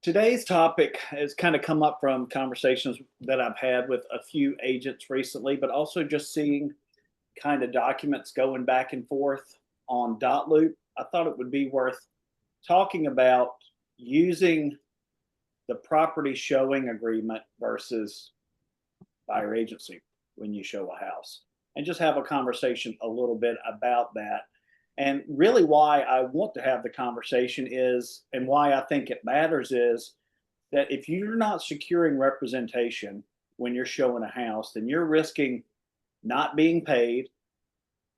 Today's topic has kind of come up from conversations that I've had with a few agents recently, but also just seeing kind of documents going back and forth on dot loop. I thought it would be worth talking about using the property showing agreement versus buyer agency when you show a house, and just have a conversation a little bit about that. And really, why I want to have the conversation is, and why I think it matters is that if you're not securing representation when you're showing a house, then you're risking not being paid.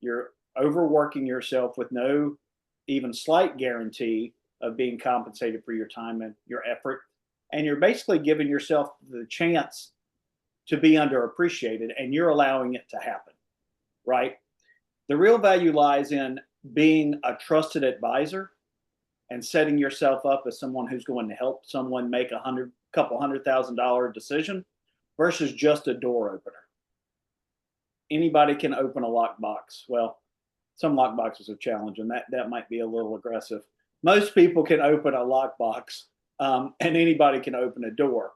You're overworking yourself with no even slight guarantee of being compensated for your time and your effort. And you're basically giving yourself the chance to be underappreciated, and you're allowing it to happen, right? The real value lies in being a trusted advisor and setting yourself up as someone who's going to help someone make couple $100,000 decision versus just a door opener. Anybody can open a lockbox. Well, some lockboxes are challenging. That might be a little aggressive. Most people can open a lockbox, and anybody can open a door.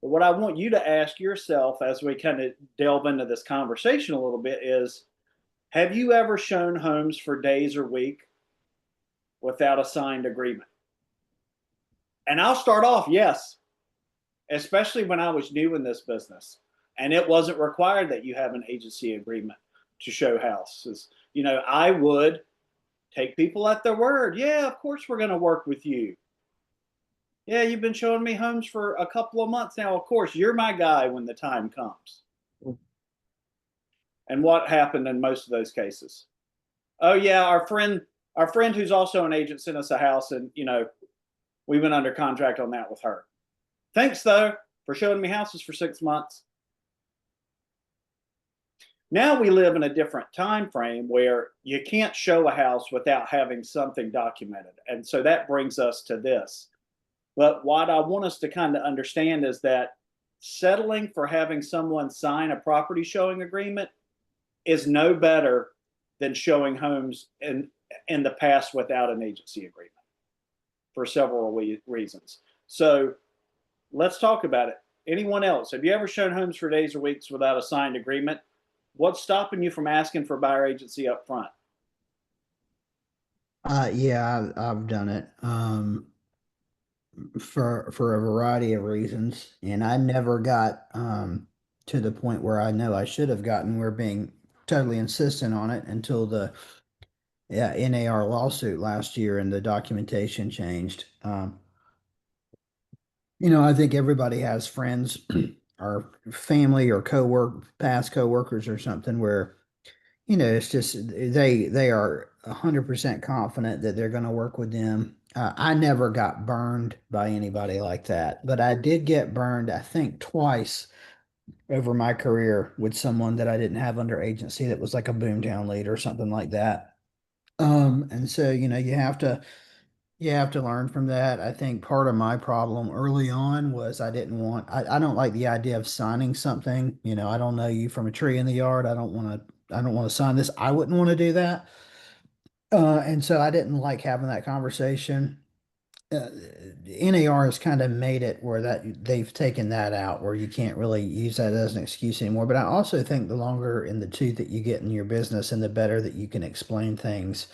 But what I want you to ask yourself as we kind of delve into this conversation a little bit is, have you ever shown homes for days or weeks without a signed agreement? And I'll start off, yes, especially when I was new in this business. And it wasn't required that you have an agency agreement to show houses. I would take people at their word. Yeah, of course we're going to work with you. Yeah, you've been showing me homes for a couple of months now. Of course, you're my guy when the time comes. And what happened in most of those cases? Oh yeah, our friend who's also an agent sent us a house, and we went under contract on that with her. Thanks though for showing me houses for 6 months. Now we live in a different time frame where you can't show a house without having something documented. And so that brings us to this. But what I want us to kind of understand is that settling for having someone sign a property showing agreement is no better than showing homes in the past without an agency agreement for several reasons. So let's talk about it. Anyone else? Have you ever shown homes for days or weeks without a signed agreement? What's stopping you from asking for buyer agency up front? Yeah, I've done it for a variety of reasons, and I never got to the point where I know I should have gotten. We're being totally insistent on it until the NAR lawsuit last year and the documentation changed. I think everybody has friends or family or past coworkers or something where it's just they are 100% confident that they're going to work with them. I never got burned by anybody like that, but I did get burned, I think, twice over my career with someone that I didn't have under agency that was like a boomtown lead or something like that. And so you have to learn from that. I think part of my problem early on was I don't like the idea of signing something. I don't know you from a tree in the yard. I don't want to sign this. I wouldn't want to do that. And so I didn't like having that conversation. Uh, NAR has kind of made it where that they've taken that out where you can't really use that as an excuse anymore. But I also think the longer in the tooth that you get in your business and the better that you can explain things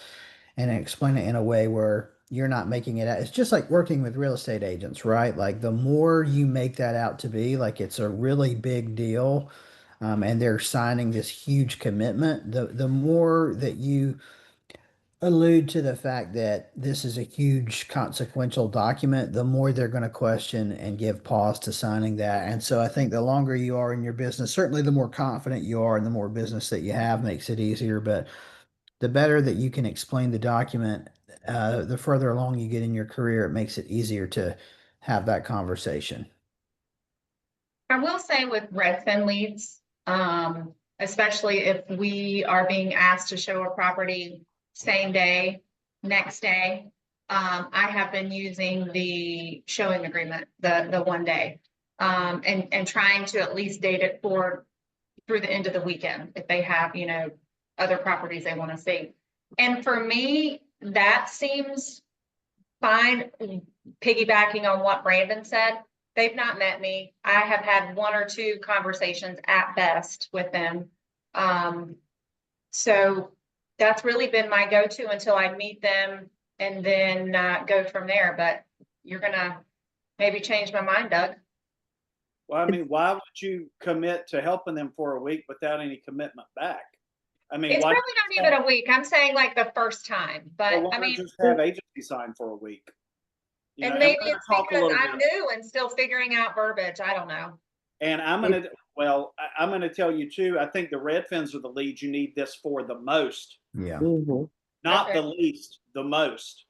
and explain it in a way where you're not making it out. It's just like working with real estate agents, right? Like the more you make that out to be like it's a really big deal, and they're signing this huge commitment, the more that you allude to the fact that this is a huge consequential document, the more they're going to question and give pause to signing that. And so I think the longer you are in your business, certainly the more confident you are and the more business that you have makes it easier. But the better that you can explain the document, the further along you get in your career, it makes it easier to have that conversation. I will say with Redfin leads, especially if we are being asked to show a property same day, next day, I have been using the showing agreement, the 1 day, and trying to at least date it for through the end of the weekend if they have, other properties they want to see. And for me, that seems fine, piggybacking on what Brandon said. They've not met me. I have had 1 or 2 conversations at best with them. So that's really been my go-to until I meet them and then go from there. But you're gonna maybe change my mind, Doug. Well, I mean, why would you commit to helping them for a week without any commitment back? I mean, It's why probably not even a week. I'm saying like the first time, well, but why I not mean, just have agency sign for a week? You know, and and maybe we're gonna it's talk a because little I'm bit. new and still figuring out verbiage. I don't know. And I'm gonna well, I'm gonna tell you too. I think the Redfins are the leads you need this for the most, Yeah. not Okay. the least, the most,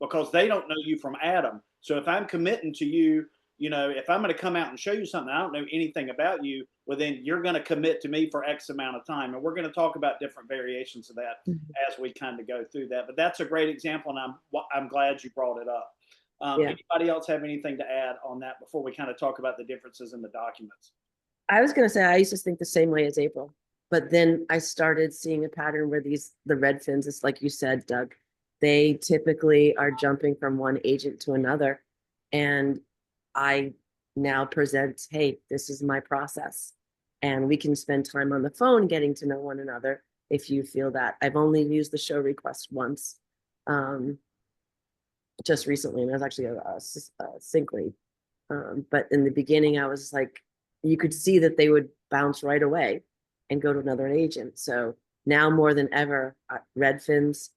because they don't know you from Adam. So if I'm committing to you, you know, if I'm going to come out and show you something I don't know anything about you, well then you're going to commit to me for X amount of time, and we're going to talk about different variations of that as we kind of go through that. But that's a great example, and I'm glad you brought it up. Yeah. Anybody else have anything to add on that before we kind of talk about the differences in the documents? I was going to say, I used to think the same way as April, but then I started seeing a pattern where the Redfins, it's like you said, Doug, they typically are jumping from one agent to another. And I now present, hey, this is my process. And we can spend time on the phone getting to know one another if you feel that. I've only used the show request once, just recently, and I was actually a sync lead. But in the beginning, I was like, you could see that they would bounce right away and go to another agent. So now more than ever, Redfins,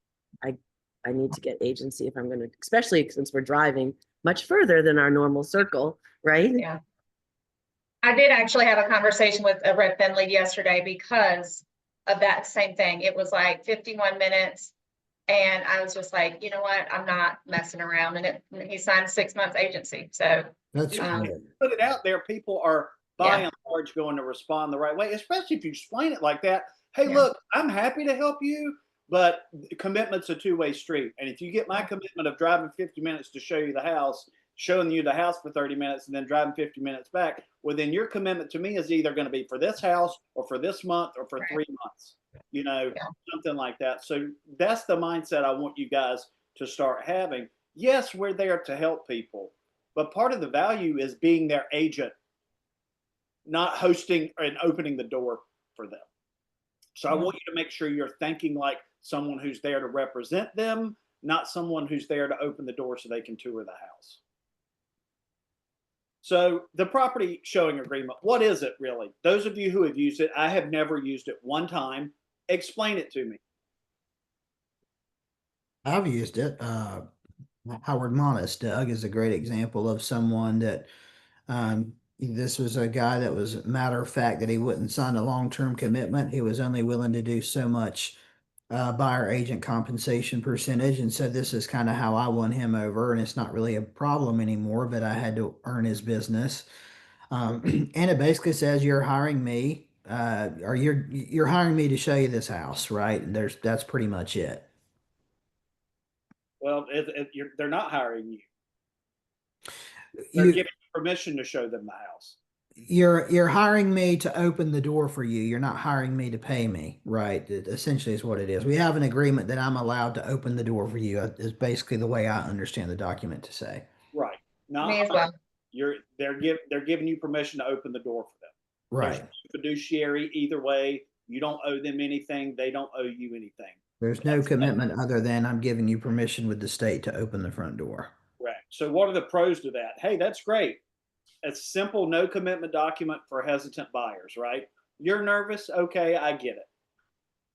I need to get agency if I'm going to, especially since we're driving much further than our normal circle, right? Yeah. I did actually have a conversation with a Redfin lead yesterday because of that same thing. It was like 51 minutes. And I was just like, you know what? I'm not messing around. And he signed 6 months agency. So That's Um, Put it out there, people are by and large going to respond the right way, especially if you explain it like that. Hey, Yeah. look, I'm happy to help you, but commitment's a two-way street. And if you get my commitment of driving 50 minutes to show you the house, showing you the house for 30 minutes, and then driving 50 minutes back, well, then your commitment to me is either going to be for this house or for this month or for Right. 3 months, you know, Yeah. something like that. So that's the mindset I want you guys to start having. Yes, we're there to help people, but part of the value is being their agent, not hosting and opening the door for them. So I want you to make sure you're thinking like someone who's there to represent them, not someone who's there to open the door so they can tour the house. So the property showing agreement, what is it really? Those of you who have used it, I have never used it one time. Explain it to me. I've used it. Howard Monis, Doug, is a great example of someone that this was a guy that was matter of fact that he wouldn't sign a long-term commitment. He was only willing to do so much buyer agent compensation percentage. And so this is kind of how I won him over. And it's not really a problem anymore, but I had to earn his business. And it basically says you're hiring me, or you're hiring me to show you this house, right? And that's pretty much it. Well, they're not hiring you. They're giving you permission to show them the house. You're hiring me to open the door for you. You're not hiring me to pay me, right? It essentially is what it is. We have an agreement that I'm allowed to open the door for you. Is basically the way I understand the document to say. Right. Not Me as well. they're giving you permission to open the door for them. Right. There's no fiduciary either way. You don't owe them anything. They don't owe you anything. There's no commitment other than I'm giving you permission with the state to open the front door. Correct. So what are the pros to that? Hey, that's great. A simple no commitment document for hesitant buyers, right? You're nervous. Okay, I get it.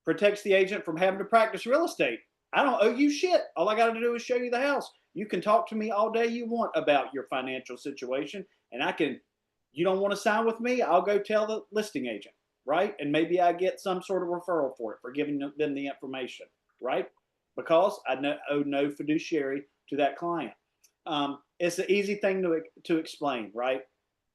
Protects the agent from having to practice real estate. I don't owe you shit. All I got to do is show you the house. You can talk to me all day you want about your financial situation, and you don't want to sign with me, I'll go tell the listing agent, right? And maybe I get some sort of referral for it, for giving them the information, right? Because I owe no fiduciary to that client. It's an easy thing to explain, right?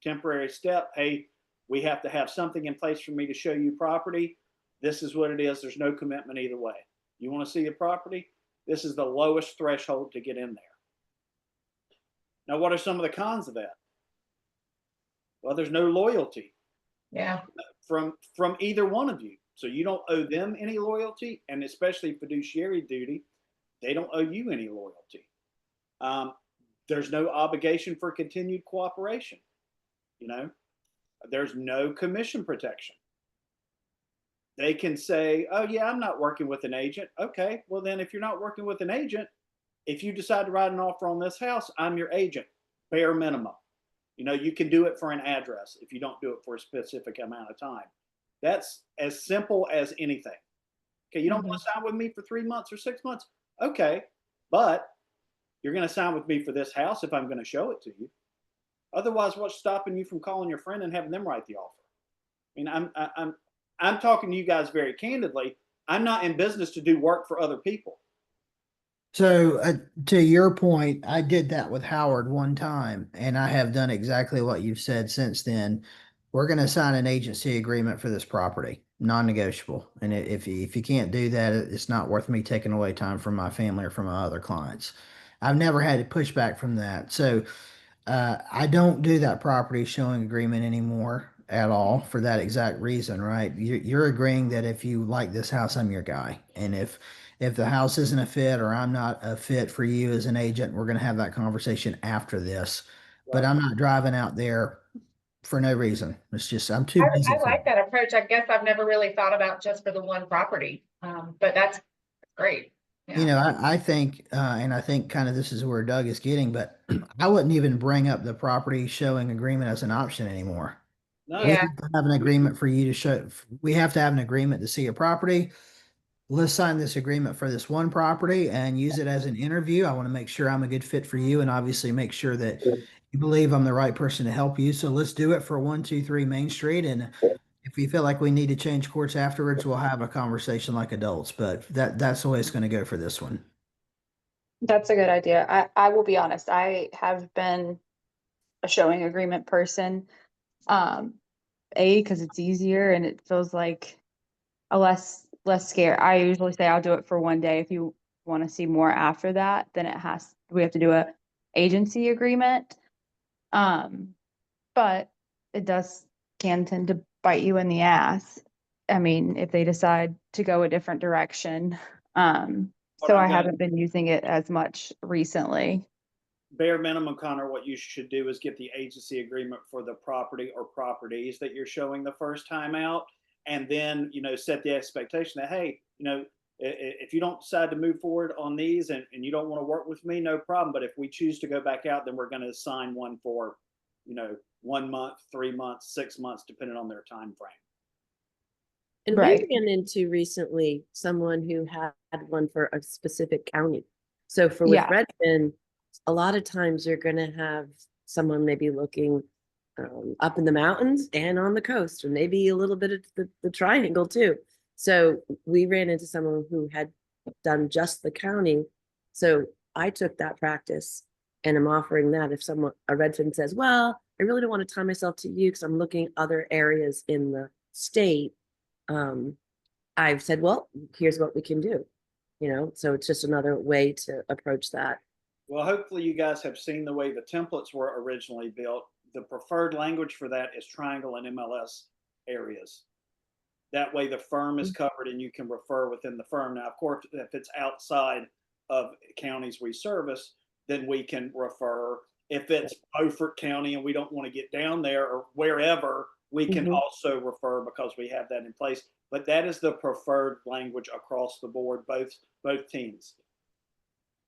Temporary step. Hey, we have to have something in place for me to show you property. This is what it is. There's no commitment either way. You want to see the property? This is the lowest threshold to get in there. Now, what are some of the cons of that? Well, there's no loyalty. Yeah. From either one of you. So you don't owe them any loyalty, and especially fiduciary duty, they don't owe you any loyalty. Um, there's no obligation for continued cooperation. You know, there's no commission protection. They can say, oh, yeah, I'm not working with an agent. Okay, well, then if you're not working with an agent, if you decide to write an offer on this house, I'm your agent, bare minimum. You know, you can do it for an address if you don't do it for a specific amount of time. That's as simple as anything. Okay, you don't want to sign with me for 3 months or 6 months? Okay, but you're going to sign with me for this house if I'm going to show it to you. Otherwise, what's stopping you from calling your friend and having them write the offer? I mean, I'm talking to you guys very candidly. I'm not in business to do work for other people. So to your point, I did that with Howard one time, and I have done exactly what you've said since then. We're going to sign an agency agreement for this property, non-negotiable. And if you can't do that, it's not worth me taking away time from my family or from my other clients. I've never had pushback from that. So I don't do that property showing agreement anymore at all for that exact reason, right? You're agreeing that if you like this house, I'm your guy. And if the house isn't a fit or I'm not a fit for you as an agent, we're going to have that conversation after this. But I'm not driving out there for no reason. It's just, I'm too busy I for like that. that approach. I guess I've never really thought about just for the one property, but that's great. You Yeah. know, I think, and I think kind of this is where Doug is getting, but I wouldn't even bring up the property showing agreement as an option anymore. No, We Yeah. have to have an agreement for you to show, we have to have an agreement to see a property. Let's sign this agreement for this one property and use it as an interview. I want to make sure I'm a good fit for you and obviously make sure that you believe I'm the right person to help you. So let's do it for 123 Main Street. And if we feel like we need to change course afterwards, we'll have a conversation like adults. But that's the way it's going to go for this one. That's a good idea. I will be honest, I have been a showing agreement person. Because it's easier and it feels like a less scare. I usually say I'll do it for one day. If you want to see more after that, then we have to do a agency agreement. But it can tend to bite you in the ass. I mean, if they decide to go a different direction. So I haven't been using it as much recently. bare minimum, Connor, what you should do is get the agency agreement for the property or properties that you're showing the first time out. And then, you know, set the expectation that, hey, you know, if you don't decide to move forward on these and you don't want to work with me, no problem. But if we choose to go back out, then we're going to assign one for, you know, 1 month, 3 months, 6 months, depending on their time frame. And Right. we ran into recently someone who had one for a specific county. So for with Yeah. Redfin, a lot of times you're going to have someone maybe looking up in the mountains and on the coast, or maybe a little bit of the triangle too. So we ran into someone who had done just the county. So I took that practice and I'm offering that if a Redfin says, well, I really don't want to tie myself to you because I'm looking other areas in the state. I've said, well, here's what we can do, you know, so it's just another way to approach that. Well, hopefully you guys have seen the way the templates were originally built. The preferred language for that is triangle and MLS areas. That way the firm is covered and you can refer within the firm. Now, of course, if it's outside of counties we service, then we can refer. If it's Beaufort County and we don't want to get down there or wherever, we can also refer because we have that in place. But that is the preferred language across the board, both teams.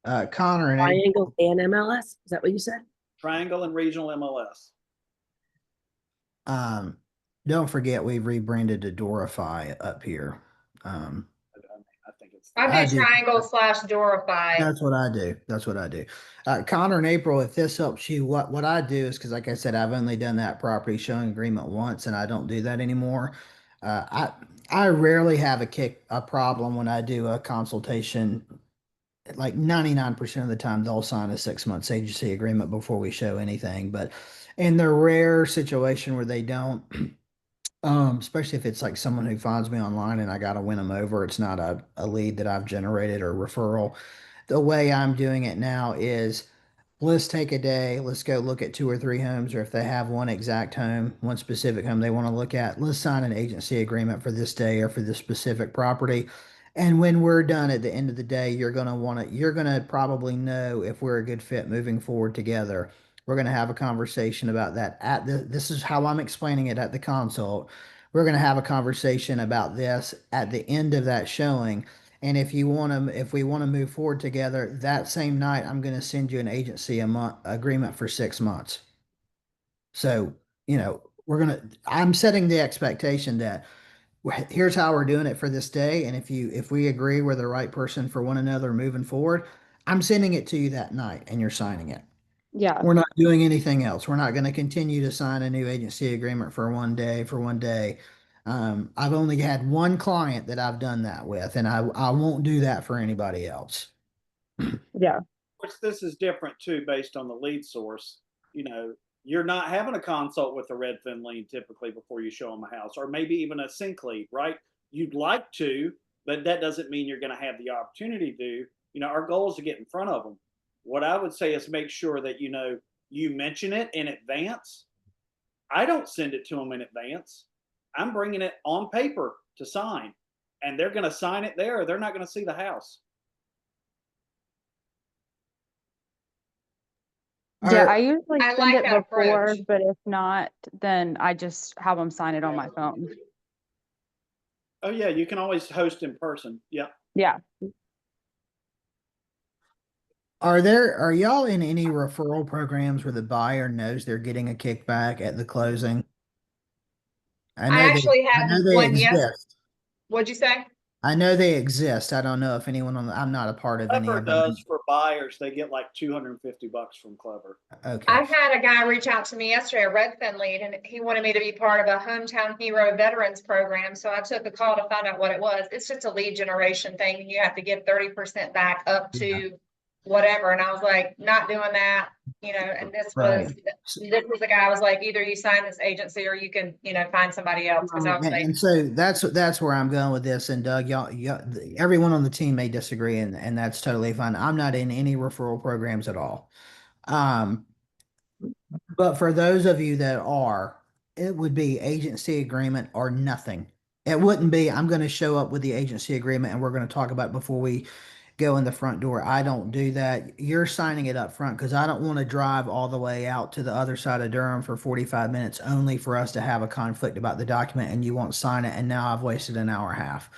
Connor and Triangle and MLS, is that what you said? Triangle and regional MLS. Don't forget we've rebranded to Dorify up here. I think it's. I do triangle/Dorify. That's what I do. That's what I do. Connor and April, if this helps you, what I do is, because like I said, I've only done that property showing agreement once and I don't do that anymore. I rarely have a problem when I do a consultation. Like 99% of the time they'll sign a 6 months agency agreement before we show anything. But in the rare situation where they don't, especially if it's like someone who finds me online and I got to win them over, it's not a lead that I've generated or referral. The way I'm doing it now is let's take a day, let's go look at 2 or 3 homes, or if they have one exact home, one specific home they want to look at, let's sign an agency agreement for this day or for this specific property. And when we're done at the end of the day, you're gonna probably know if we're a good fit moving forward together. We're gonna have a conversation about that this is how I'm explaining it at the consult. We're gonna have a conversation about this at the end of that showing. And if we want to move forward together that same night, I'm gonna send you an agency a month agreement for 6 months. So, I'm setting the expectation that here's how we're doing it for this day. And if we agree we're the right person for one another moving forward, I'm sending it to you that night and you're signing it. Yeah. We're not doing anything else. We're not going to continue to sign a new agency agreement for one day. I've only had one client that I've done that with, and I won't do that for anybody else. Yeah. Which this is different too, based on the lead source. You know, you're not having a consult with a Redfin lead typically before you show them a house, or maybe even a sync lead, right? You'd like to, but that doesn't mean you're going to have the opportunity to. You know, our goal is to get in front of them. What I would say is make sure that you mention it in advance. I don't send it to them in advance. I'm bringing it on paper to sign, and they're going to sign it there, or they're not going to see the house. Yeah, I usually I send like it that before, approach. but if not, then I just have them sign it on my phone. Oh yeah, you can always host in person. Yeah. Yeah. Are y'all in any referral programs where the buyer knows they're getting a kickback at the closing? I actually I know had they one, yes. exist. What'd you say? I know they exist. I don't know if anyone I'm not a part of any Clever of them. does for buyers. They get like $250 from Clever. Okay. I had a guy reach out to me yesterday, a Redfin lead, and he wanted me to be part of a Hometown Hero Veterans Program. So I took a call to find out what it was. It's just a lead generation thing. You have to give 30% back up Yeah. to whatever. And I was like, not doing that, and this Right. was the guy. I was like, either you sign this agency or you can, find somebody else. Cause I was like, And so that's where I'm going with this. And Doug, everyone on the team may disagree, and that's totally fine. I'm not in any referral programs at all. Um, but for those of you that are, it would be agency agreement or nothing. It wouldn't be, I'm going to show up with the agency agreement and we're going to talk about it before we go in the front door. I don't do that. You're signing it up front because I don't want to drive all the way out to the other side of Durham for 45 minutes only for us to have a conflict about the document and you won't sign it. And now I've wasted an hour and a half.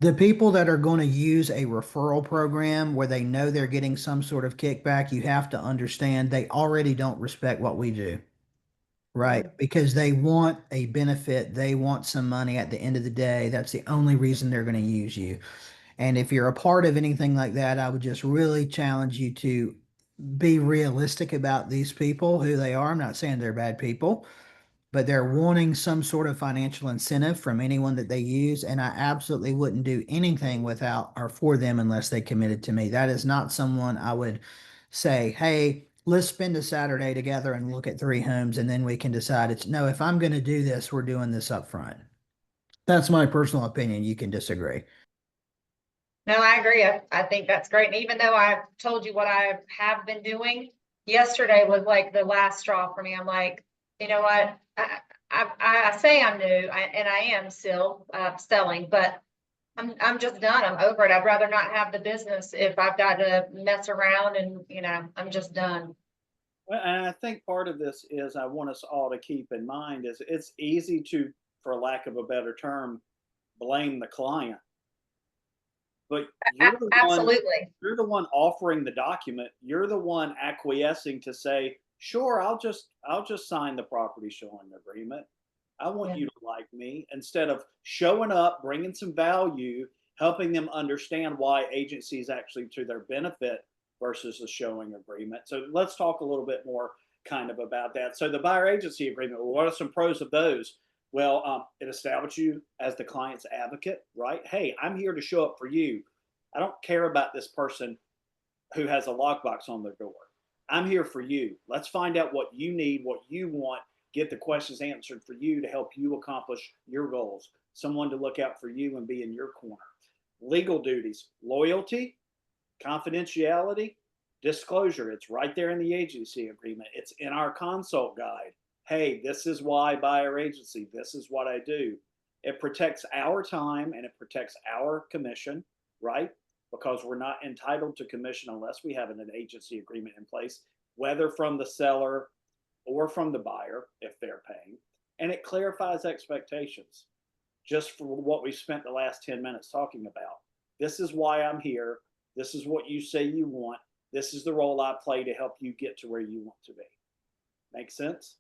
The people that are going to use a referral program where they know they're getting some sort of kickback, you have to understand they already don't respect what we do. Right. Because they want a benefit. They want some money at the end of the day. That's the only reason they're going to use you. And if you're a part of anything like that, I would just really challenge you to be realistic about these people, who they are. I'm not saying they're bad people, but they're wanting some sort of financial incentive from anyone that they use. And I absolutely wouldn't do anything without or for them unless they committed to me. That is not someone I would say, hey, let's spend a Saturday together and look at 3 homes and then we can decide. It's no, if I'm going to do this, we're doing this up front. That's my personal opinion. You can disagree. no, I agree. I think that's great. And even though I've told you what I have been doing, yesterday was like the last straw for me. I'm like, you know what? I say I'm new, and I am still selling, but I'm just done. I'm over it. I'd rather not have the business if I've got to mess around and, I'm just done. Well, and I think part of this is I want us all to keep in mind is it's easy to, for lack of a better term, blame the client. But Absolutely. you're the one offering the document. You're the one acquiescing to say, sure, I'll just sign the property showing agreement. I want you to like me, instead of showing up, bringing some value, helping them understand why agency is actually to their benefit versus the showing agreement. So let's talk a little bit more kind of about that. So the buyer agency agreement, what are some pros of those? Well, it establishes you as the client's advocate, right? Hey, I'm here to show up for you. I don't care about this person who has a lockbox on their door. I'm here for you. Let's find out what you need, what you want, get the questions answered for you to help you accomplish your goals. Someone to look out for you and be in your corner. Legal duties, loyalty, confidentiality, disclosure. It's right there in the agency agreement. It's in our consult guide. Hey, this is why I buy our agency. This is what I do. It protects our time and it protects our commission, right? Because we're not entitled to commission unless we have an agency agreement in place, whether from the seller or from the buyer, if they're paying. And it clarifies expectations just for what we spent the last 10 minutes talking about. This is why I'm here. This is what you say you want. This is the role I play to help you get to where you want to be. Make sense?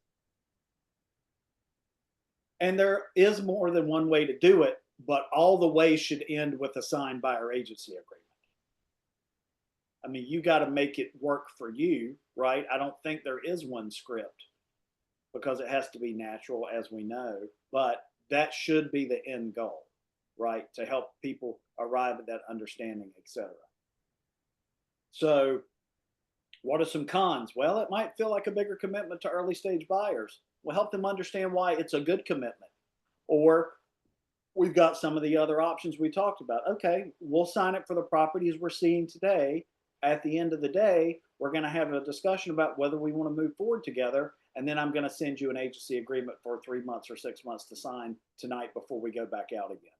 And there is more than one way to do it, but all the ways should end with a signed buyer agency agreement. I mean, you got to make it work for you, right? I don't think there is one script because it has to be natural, as we know, but that should be the end goal, right? To help people arrive at that understanding, etc. So what are some cons? Well, it might feel like a bigger commitment to early stage buyers. We'll help them understand why it's a good commitment. Or we've got some of the other options we talked about. Okay, we'll sign it for the properties we're seeing today. At the end of the day, we're going to have a discussion about whether we want to move forward together. And then I'm going to send you an agency agreement for 3 months or 6 months to sign tonight before we go back out again.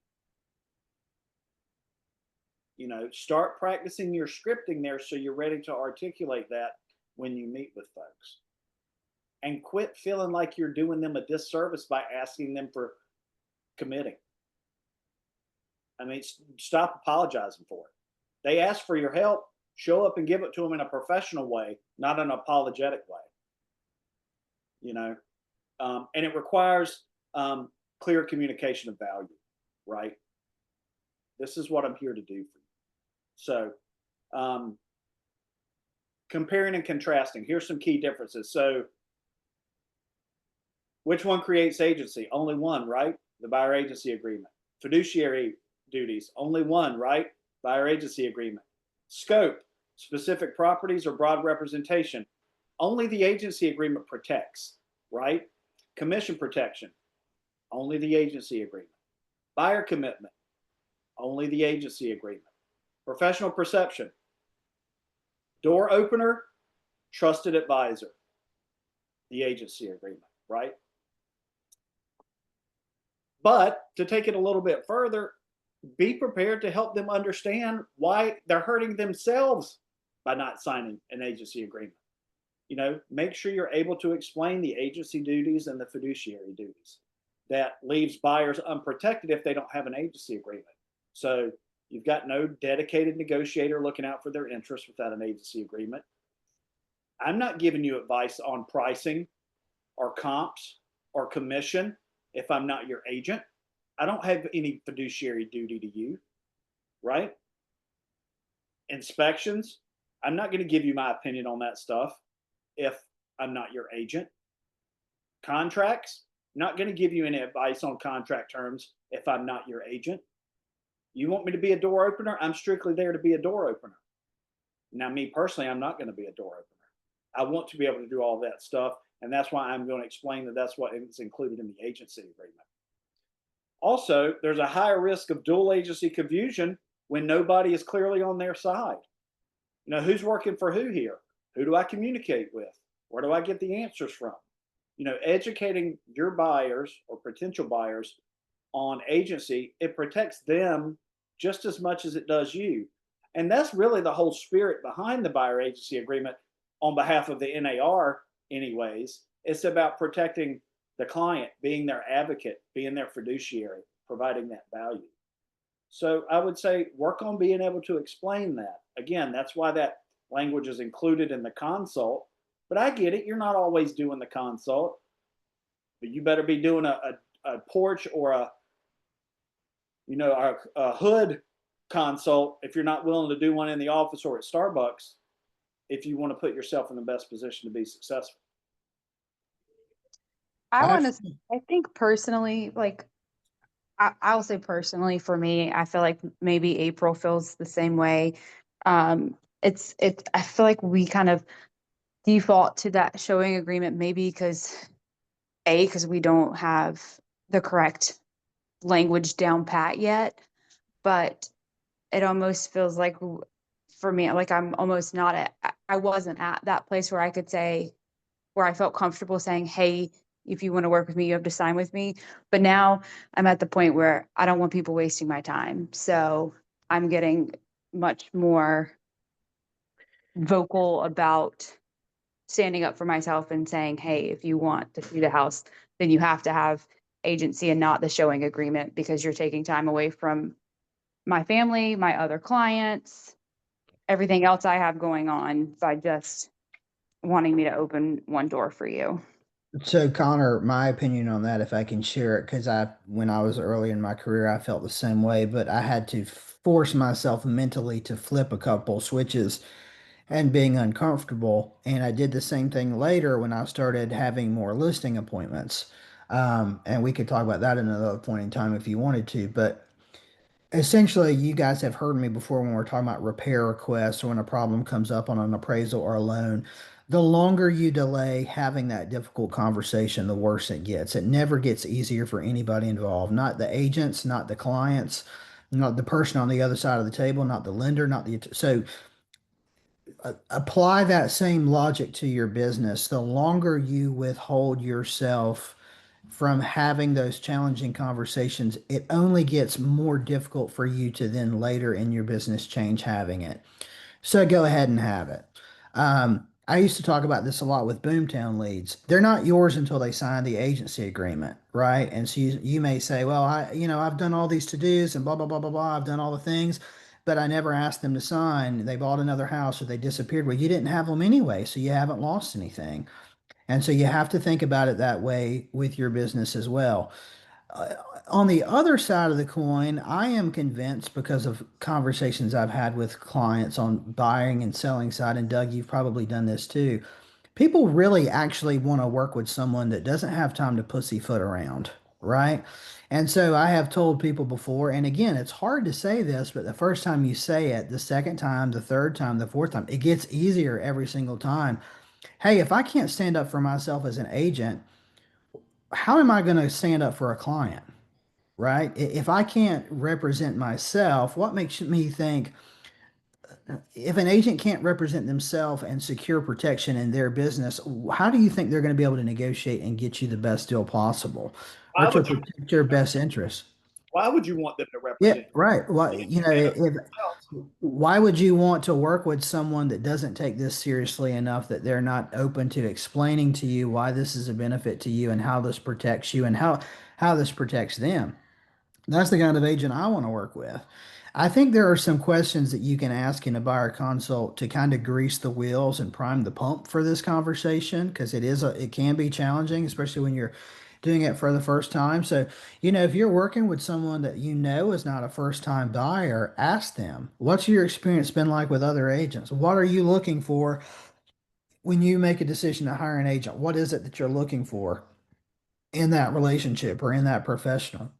You know, start practicing your scripting there so you're ready to articulate that when you meet with folks. And quit feeling like you're doing them a disservice by asking them for committing. I mean, stop apologizing for it. They ask for your help, show up and give it to them in a professional way, not an apologetic way. You know, and it requires clear communication of value, right? This is what I'm here to do for you. So comparing and contrasting, here's some key differences. So which one creates agency? Only one, right? The buyer agency agreement. Fiduciary duties, only one, right? Buyer agency agreement. Scope, specific properties or broad representation. Only the agency agreement protects, right? Commission protection, only the agency agreement. Buyer commitment, only the agency agreement. Professional perception, door opener, trusted advisor, the agency agreement, right? But to take it a little bit further, be prepared to help them understand why they're hurting themselves by not signing an agency agreement. You know, make sure you're able to explain the agency duties and the fiduciary duties. That leaves buyers unprotected if they don't have an agency agreement. So you've got no dedicated negotiator looking out for their interests without an agency agreement. I'm not giving you advice on pricing or comps or commission if I'm not your agent. I don't have any fiduciary duty to you, right? Inspections, I'm not going to give you my opinion on that stuff if I'm not your agent. Contracts, not going to give you any advice on contract terms if I'm not your agent. You want me to be a door opener? I'm strictly there to be a door opener. Now, me personally, I'm not going to be a door opener. I want to be able to do all that stuff, and that's why I'm going to explain that that's what is included in the agency agreement. Also, there's a higher risk of dual agency confusion when nobody is clearly on their side. You know, who's working for who here? Who do I communicate with? Where do I get the answers from? You know, educating your buyers or potential buyers on agency, it protects them just as much as it does you. And that's really the whole spirit behind the buyer agency agreement on behalf of the NAR anyways. It's about protecting the client, being their advocate, being their fiduciary, providing that value. So I would say work on being able to explain that. Again, that's why that language is included in the consult. But I get it, you're not always doing the consult, but you better be doing a porch or a hood consult if you're not willing to do one in the office or at Starbucks if you want to put yourself in the best position to be successful. I think personally, like, I'll say personally for me, I feel like maybe April feels the same way. I feel like we kind of default to that showing agreement, maybe because we don't have the correct language down pat yet, but it almost feels like for me, like I'm almost not I wasn't at that place where I could say, where I felt comfortable saying, hey, if you want to work with me, you have to sign with me. But now I'm at the point where I don't want people wasting my time. So I'm getting much more vocal about standing up for myself and saying, hey, if you want to see the house, then you have to have agency and not the showing agreement, because you're taking time away from my family, my other clients, everything else I have going on by just wanting me to open one door for you. So Connor, my opinion on that, if I can share it, because when I was early in my career, I felt the same way, but I had to force myself mentally to flip a couple switches and being uncomfortable. And I did the same thing later when I started having more listing appointments. And we could talk about that at another point in time if you wanted to, but essentially, you guys have heard me before when we're talking about repair requests or when a problem comes up on an appraisal or a loan. The longer you delay having that difficult conversation, the worse it gets. It never gets easier for anybody involved, not the agents, not the clients, not the person on the other side of the table, not the lender, not the. So apply that same logic to your business. The longer you withhold yourself from having those challenging conversations, it only gets more difficult for you to then later in your business change having it. So go ahead and have it. I used to talk about this a lot with Boomtown leads. They're not yours until they sign the agency agreement, right? And so you may say, well, I've done all these to-dos and blah, blah, blah, blah, blah. I've done all the things, but I never asked them to sign. They bought another house or they disappeared. Well, you didn't have them anyway, so you haven't lost anything. And so you have to think about it that way with your business as well. Uh, on the other side of the coin, I am convinced because of conversations I've had with clients on buying and selling side, and Doug, you've probably done this too. People really actually want to work with someone that doesn't have time to pussyfoot around, right? And so I have told people before, and again, it's hard to say this, but the first time you say it, the second time, the third time, the fourth time, it gets easier every single time. Hey, if I can't stand up for myself as an agent, how am I going to stand up for a client? Right? If I can't represent myself, what makes me think if an agent can't represent themselves and secure protection in their business, how do you think they're going to be able to negotiate and get you the best deal possible or Why to would you? protect your best interests? Why would you want them to Yeah, represent right. Well, you? you know, why would you want to work with someone that doesn't take this seriously enough that they're not open to explaining to you why this is a benefit to you and how this protects you and how this protects them? That's the kind of agent I want to work with. I think there are some questions that you can ask in a buyer consult to kind of grease the wheels and prime the pump for this conversation because it can be challenging, especially when you're doing it for the first time. So, if you're working with someone that you know is not a first time buyer, ask them, what's your experience been like with other agents? What are you looking for when you make a decision to hire an agent? What is it that you're looking for in that relationship or in that professional?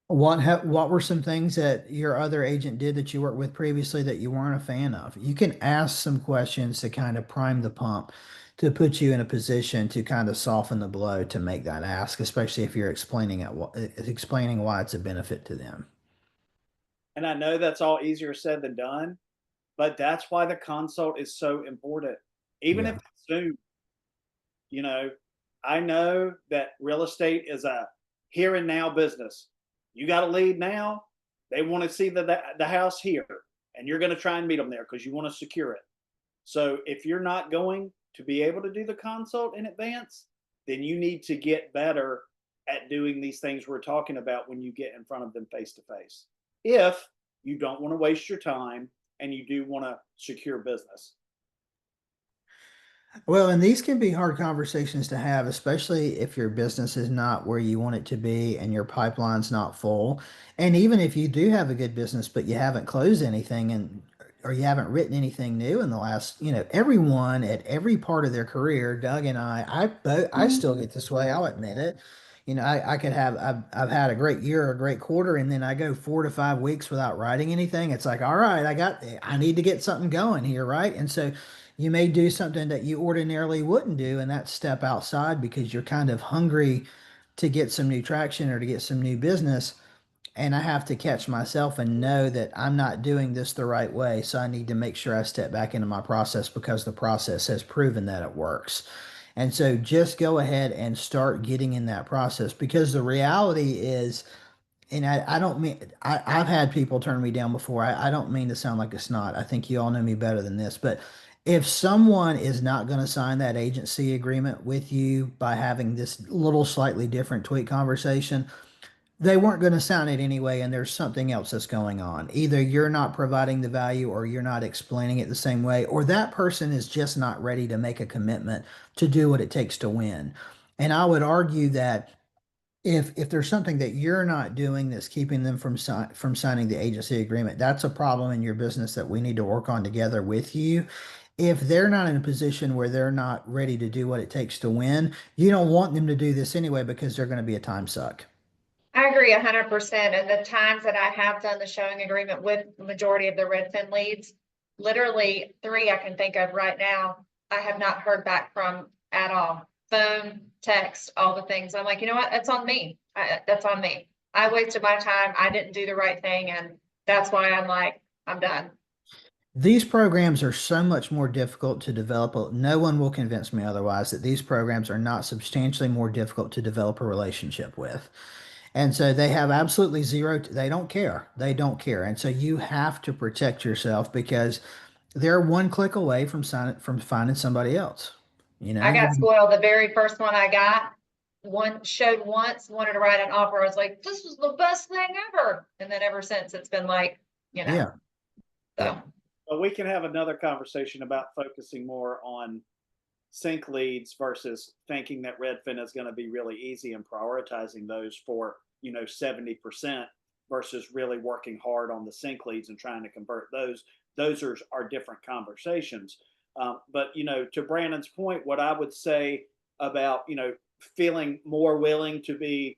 What were some things that your other agent did that you worked with previously that you weren't a fan of? You can ask some questions to kind of prime the pump to put you in a position to kind of soften the blow to make that ask, especially if you're explaining why it's a benefit to them. And I know that's all easier said than done, but that's why the consult is so important. Even if Yeah. it's Zoom, you know, I know that real estate is a here and now business. You got a lead now, they want to see the house here, and you're going to try and meet them there because you want to secure it. So if you're not going to be able to do the consult in advance, then you need to get better at doing these things we're talking about when you get in front of them face to face. If you don't want to waste your time and you do want to secure business. Well, and these can be hard conversations to have, especially if your business is not where you want it to be and your pipeline's not full. And even if you do have a good business, but you haven't closed anything and or you haven't written anything new in the last, everyone at every part of their career, Doug and I still get this way. I'll admit it. I could have, I've had a great year, a great quarter, and then I go 4 to 5 weeks without writing anything. It's like, all right, I need to get something going here, right? And so you may do something that you ordinarily wouldn't do, and that's step outside because you're kind of hungry to get some new traction or to get some new business. And I have to catch myself and know that I'm not doing this the right way. So I need to make sure I step back into my process because the process has proven that it works. And so just go ahead and start getting in that process, because the reality is, and I don't mean, I've had people turn me down before. I don't mean to sound like a snot. I think you all know me better than this. But if someone is not going to sign that agency agreement with you by having this little slightly different tweak conversation, they weren't going to sign it anyway, and there's something else that's going on. Either you're not providing the value, or you're not explaining it the same way, or that person is just not ready to make a commitment to do what it takes to win. And I would argue that if there's something that you're not doing that's keeping them from signing the agency agreement, that's a problem in your business that we need to work on together with you. If they're not in a position where they're not ready to do what it takes to win, you don't want them to do this anyway, because they're going to be a time suck. I agree 100%. And the times that I have done the showing agreement with the majority of the Redfin leads, literally 3 I can think of right now, I have not heard back from at all. Phone, text, all the things. I'm like, you know what? That's on me. That's on me. I wasted my time. I didn't do the right thing. And that's why I'm like, I'm done. These programs are so much more difficult to develop. No one will convince me otherwise that these programs are not substantially more difficult to develop a relationship with. And so they have absolutely zero, they don't care. They don't care. And so you have to protect yourself, because they're one click away from finding somebody else. You know, I got spoiled. The very first one I got, one showed once, wanted to write an offer. I was like, this was the best thing ever. And then ever since, it's been like, yeah. so. Well, we can have another conversation about focusing more on sync leads versus thinking that Redfin is going to be really easy and prioritizing those for, 70% versus really working hard on the sync leads and trying to convert those. Those are different conversations. But, to Brandon's point, what I would say about, feeling more willing to be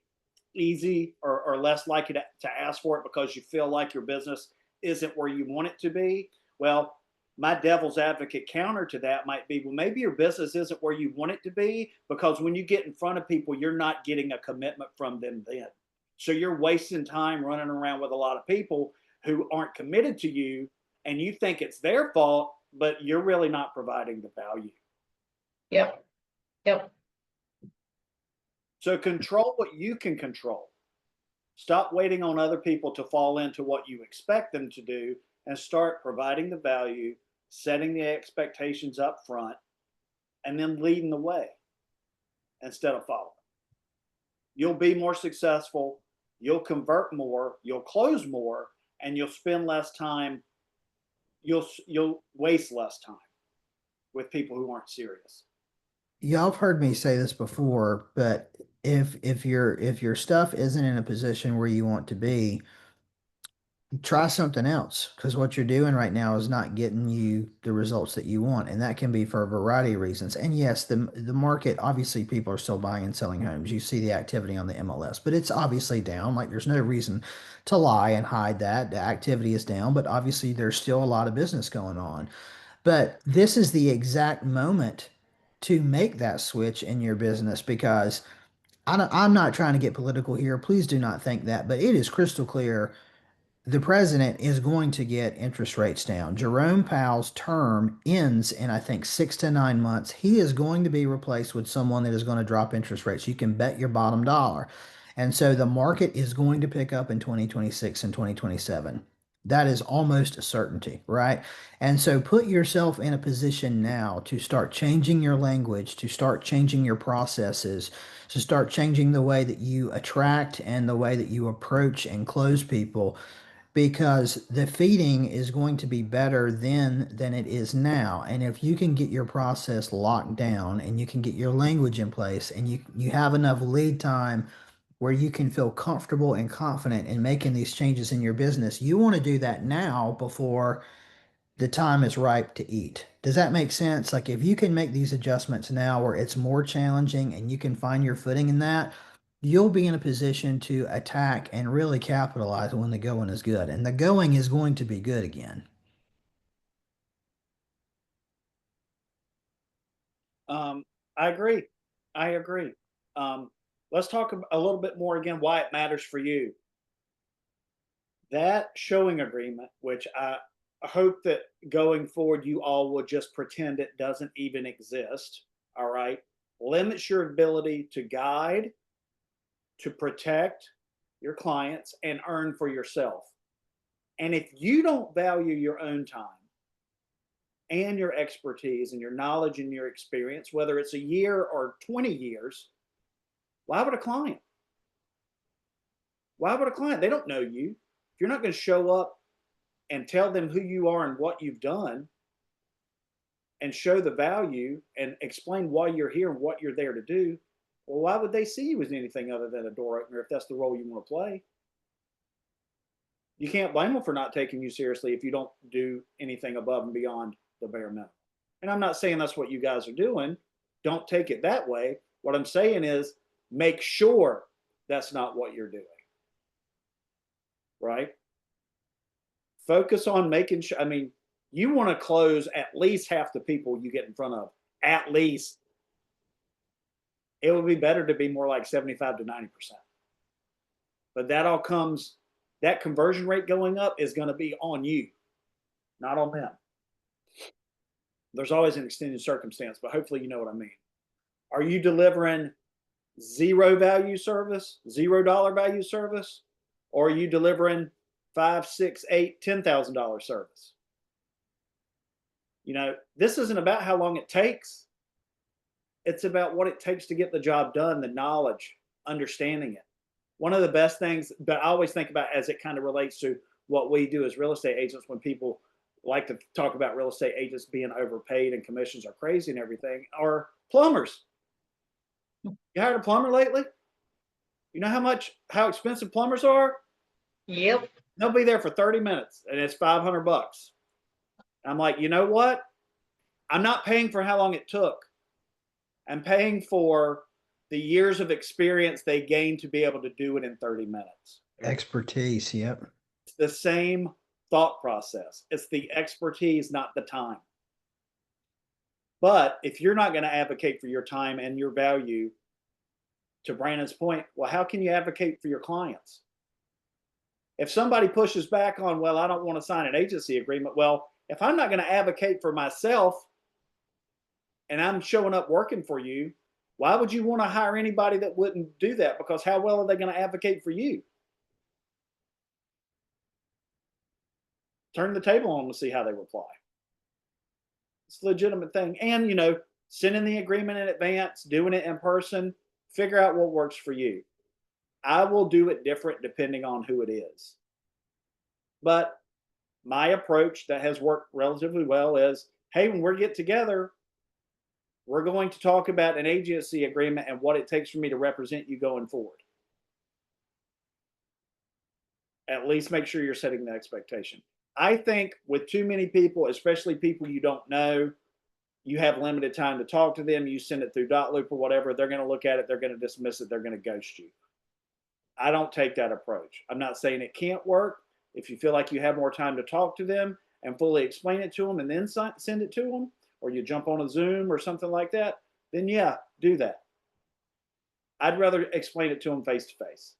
easy or less likely to ask for it because you feel like your business isn't where you want it to be. Well, my devil's advocate counter to that might be, well, maybe your business isn't where you want it to be, because when you get in front of people, you're not getting a commitment from them then. So you're wasting time running around with a lot of people who aren't committed to you, and you think it's their fault, but you're really not providing the value. Yep. Yep. So control what you can control. Stop waiting on other people to fall into what you expect them to do, and start providing the value, setting the expectations up front, and then leading the way instead of following. You'll be more successful, you'll convert more, you'll close more, and you'll spend less time, you'll waste less time with people who aren't serious. Y'all have heard me say this before, but if your stuff isn't in a position where you want to be, try something else, because what you're doing right now is not getting you the results that you want, and that can be for a variety of reasons. And yes, the market, obviously people are still buying and selling homes. You see the activity on the MLS, but it's obviously down. Like, there's no reason to lie and hide that the activity is down, but obviously there's still a lot of business going on. But this is the exact moment to make that switch in your business, because I'm not trying to get political here. Please do not think that, but it is crystal clear the president is going to get interest rates down. Jerome Powell's term ends in, I think, 6 to 9 months. He is going to be replaced with someone that is going to drop interest rates. You can bet your bottom dollar. And so the market is going to pick up in 2026 and 2027. That is almost a certainty, right? And so put yourself in a position now to start changing your language, to start changing your processes, to start changing the way that you attract and the way that you approach and close people, because the feeding is going to be better then than it is now. And if you can get your process locked down, and you can get your language in place, and you have enough lead time where you can feel comfortable and confident in making these changes in your business, you want to do that now before the time is ripe to eat. Does that make sense? Like, if you can make these adjustments now where it's more challenging and you can find your footing in that, you'll be in a position to attack and really capitalize when the going is good. And the going is going to be good again. I agree. I agree. Let's talk a little bit more again why it matters for you. That showing agreement, which I hope that going forward you all will just pretend it doesn't even exist. All right. limits your ability to guide, to protect your clients, and earn for yourself. And if you don't value your own time and your expertise and your knowledge and your experience, whether it's a year or 20 years, why would a client? Why would a client? They don't know you. If you're not going to show up and tell them who you are and what you've done and show the value and explain why you're here and what you're there to do, well, why would they see you as anything other than a door opener if that's the role you want to play? You can't blame them for not taking you seriously if you don't do anything above and beyond the bare minimum. And I'm not saying that's what you guys are doing. Don't take it that way. What I'm saying is make sure that's not what you're doing. Right? Focus on making sure. I mean, you want to close at least half the people you get in front of. At least. It would be better to be more like 75 to 90%. But that all comes, that conversion rate going up is going to be on you, not on them. There's always an extended circumstance, but hopefully you know what I mean. Are you delivering zero value service, $0 value service? Or are you delivering $5,000, $6,000, $8,000, $10,000 service? You know, this isn't about how long it takes. It's about what it takes to get the job done, the knowledge, understanding it. One of the best things, but I always think about as it kind of relates to what we do as real estate agents, when people like to talk about real estate agents being overpaid and commissions are crazy and everything, are plumbers. You hired a plumber lately? You know how expensive plumbers are? Yep. They'll be there for 30 minutes and it's $500. I'm like, you know what? I'm not paying for how long it took. I'm paying for the years of experience they gained to be able to do it in 30 minutes. Expertise. Yep. It's the same thought process. It's the expertise, not the time. But if you're not going to advocate for your time and your value, to Brandon's point, well, how can you advocate for your clients? If somebody pushes back on, well, I don't want to sign an agency agreement. Well, if I'm not going to advocate for myself and I'm showing up working for you, why would you want to hire anybody that wouldn't do that? Because how well are they going to advocate for you? Turn the table on to see how they reply. It's a legitimate thing. And, you know, sending the agreement in advance, doing it in person, figure out what works for you. I will do it different depending on who it is. But my approach that has worked relatively well is, hey, when we get together, we're going to talk about an agency agreement and what it takes for me to represent you going forward. At least make sure you're setting the expectation. I think with too many people, especially people you don't know, you have limited time to talk to them. You send it through dot loop or whatever. They're going to look at it. They're going to dismiss it. They're going to ghost you. I don't take that approach. I'm not saying it can't work. If you feel like you have more time to talk to them and fully explain it to them and then send it to them, or you jump on a Zoom or something like that, then yeah, do that. I'd rather explain it to them face to face.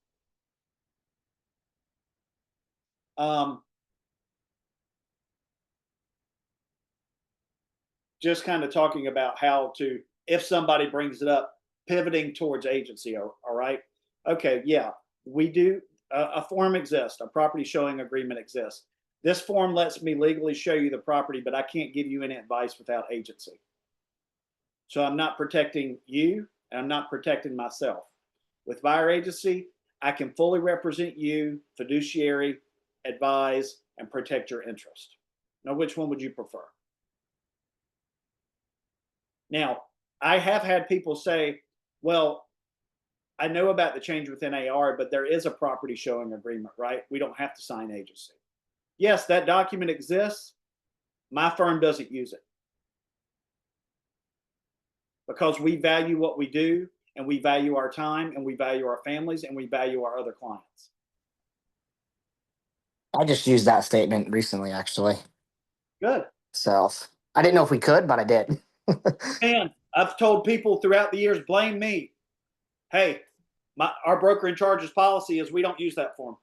Just kind of talking about how to, if somebody brings it up, pivoting towards agency. All right. Okay. Yeah, we do. A form exists. A property showing agreement exists. This form lets me legally show you the property, but I can't give you any advice without agency. So I'm not protecting you and I'm not protecting myself. With buyer agency, I can fully represent you, fiduciary, advise, and protect your interest. Now, which one would you prefer? Now, I have had people say, well, I know about the change within AR, but there is a property showing agreement, right? We don't have to sign agency. Yes, that document exists. My firm doesn't use it because we value what we do and we value our time and we value our families and we value our other clients. I just used that statement recently, actually. Good. So I didn't know if we could, but I did. And I've told people throughout the years, blame me. Hey, our broker in charge's policy is we don't use that form.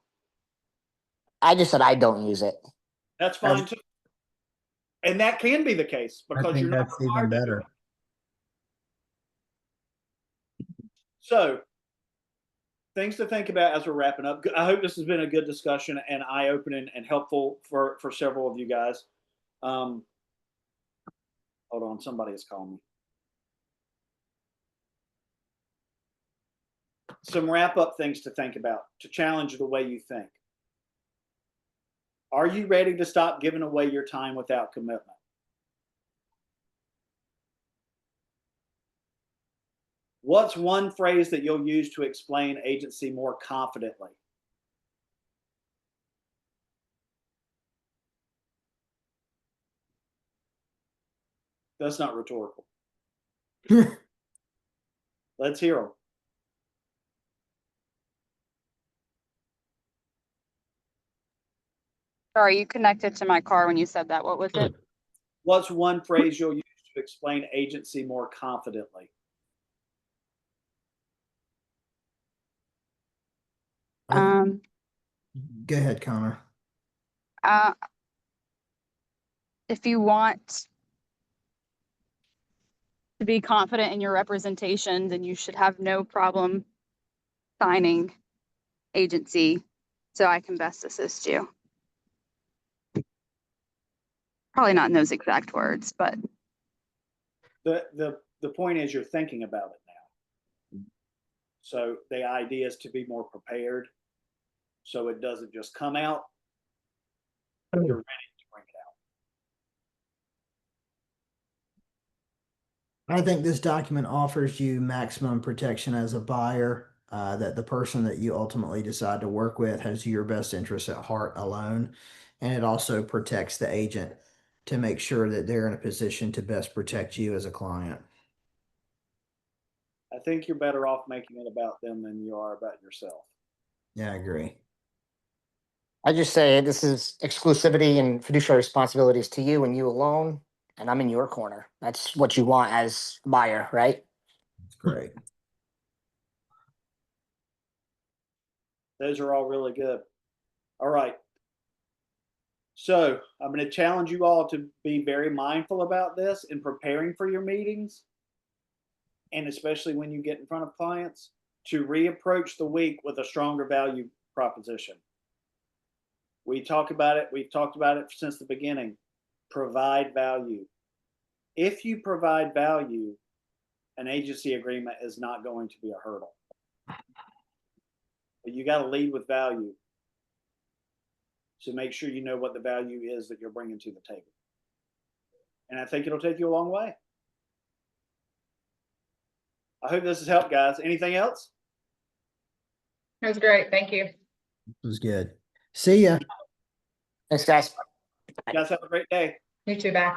I just said I don't use it. That's fine too. And that can be the case because you're not that's even better. So, things to think about as we're wrapping up. I hope this has been a good discussion and eye-opening and helpful for several of you guys. Hold on, somebody is calling me. Some wrap-up things to think about to challenge the way you think. Are you ready to stop giving away your time without commitment? What's one phrase that you'll use to explain agency more confidently? That's not rhetorical. Let's hear them. Sorry, you connected to my car when you said that. What was it? What's one phrase you'll use to explain agency more confidently? Um, Go ahead, Connor. if you want to be confident in your representation, then you should have no problem signing agency so I can best assist you. Probably not in those exact words, but The point is you're thinking about it now. So the idea is to be more prepared so it doesn't just come out. You're ready to bring it out. I think this document offers you maximum protection as a buyer, that the person that you ultimately decide to work with has your best interests at heart alone. And it also protects the agent to make sure that they're in a position to best protect you as a client. I think you're better off making it about them than you are about yourself. Yeah, I agree. I just say this is exclusivity and fiduciary responsibilities to you and you alone, and I'm in your corner. That's what you want as a buyer, right? That's great. Those are all really good. All right. So I'm going to challenge you all to be very mindful about this in preparing for your meetings. And especially when you get in front of clients, to reapproach the week with a stronger value proposition. We've talked about it since the beginning. Provide value. If you provide value, an agency agreement is not going to be a hurdle. But you got to lead with value. So make sure you know what the value is that you're bringing to the table. And I think it'll take you a long way. I hope this has helped, guys. Anything else? That was great. Thank you. This was good. See ya. Thanks, guys. You guys have a great day. You too. Bye.